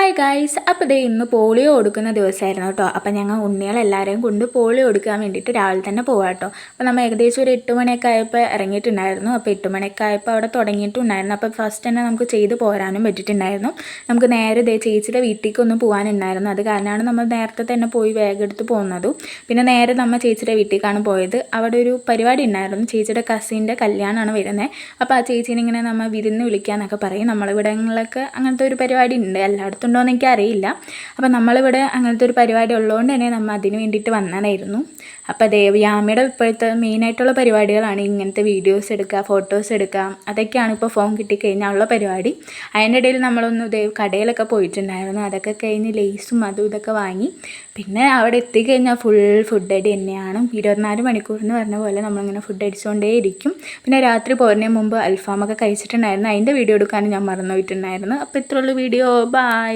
Hi guys, അപ്പോൾ ദേ ഇന്ന് polio കൊടുക്കുന്ന ദിവസമായിരുന്നു കേട്ടോ. അപ്പോൾ ഞങ്ങൾ ഉണ്ണികളെല്ലാവരെയും കൊണ്ട് പോളിയോ കൊടുക്കാൻ വേണ്ടിയിട്ട് രാവിലെ തന്നെ പോകാം കേട്ടോ. അപ്പോൾ നമ്മൾ ഏകദേശം ഒരു 8 മണിയൊക്കെ ആയപ്പോൾ ഇറങ്ങിയിട്ടുണ്ടായിരുന്നു. അപ്പോൾ 8 മണിയൊക്കെ ആയപ്പോൾ അവിടെ തുടങ്ങിയിട്ടുണ്ടായിരുന്നു. അപ്പോൾ ഫസ്റ്റ് തന്നെ നമുക്ക് ചെയ്ത് പോരാനും പറ്റിയിട്ടുണ്ടായിരുന്നു. നമുക്ക് നേരെ ദേ ചേച്ചിയുടെ വീട്ടിലേക്ക് ഒന്ന് പോകാനുണ്ടായിരുന്നു. അത് കാരണമാണ് നമ്മൾ നേരത്തെ തന്നെ പോയി വേഗം എടുത്ത് പോകുന്നതും. പിന്നെ നേരെ നമ്മൾ ചേച്ചിയുടെ വീട്ടിലേക്കാണ് പോയത്. അവിടെ ഒരു പരിപാടി ഉണ്ടായിരുന്നു. ചേച്ചിയുടെ കസിൻ്റെ കല്യാണമാണ് വരുന്നത്. അപ്പോൾ ആ ചേച്ചീനെ ഇങ്ങനെ നമ്മൾ വിരുന്ന് വിളിക്കാമെന്നൊക്കെ പറയും. നമ്മളിവിടങ്ങളിലൊക്കെ അങ്ങനത്തെ ഒരു പരിപാടി ഉണ്ട്. എല്ലായിടത്തും ഉണ്ടോ എന്ന് എനിക്കറിയില്ല. അപ്പോൾ നമ്മളിവിടെ അങ്ങനത്തെ ഒരു പരിപാടി ഉള്ളതുകൊണ്ട് തന്നെ നമ്മൾ അതിന് വേണ്ടിയിട്ട് വന്നതായിരുന്നു. അപ്പോൾ യാമിയുടെ ഇപ്പോഴത്തെ മെയിനായിട്ടുള്ള പരിപാടികളാണ് ഇങ്ങനത്തെ വീഡിയോസ് എടുക്കുക, ഫോട്ടോസ് എടുക്കുക. അതൊക്കെയാണ് ഇപ്പോൾ ഫോൺ കിട്ടിക്കഴിഞ്ഞാൽ ഉള്ള പരിപാടി. അതിൻ്റെ ഇടയിൽ നമ്മളൊന്ന് കടയിലൊക്കെ പോയിട്ടുണ്ടായിരുന്നു. അതൊക്കെ കഴിഞ്ഞ് ലേസും അതും ഇതൊക്കെ വാങ്ങി. പിന്നെ അവിടെ എത്തിക്കഴിഞ്ഞാൽ ഫുൾ ഫുഡ് അടി തന്നെയാണ്. 24 മണിക്കൂർ എന്ന് പറഞ്ഞ പോലെ നമ്മളിങ്ങനെ ഫുഡ് അടിച്ചുകൊണ്ടേ ഇരിക്കും. പിന്നെ രാത്രി പോരുന്നതിന് മുമ്പ് അൽഫാമൊക്കെ കഴിച്ചിട്ടുണ്ടായിരുന്നു. അതിൻ്റെ വീഡിയോ എടുക്കാനും ഞാൻ മറന്നു പോയിട്ടുണ്ടായിരുന്നു. അപ്പോൾ ഇത്രയുള്ള വീഡിയോ. ബൈ.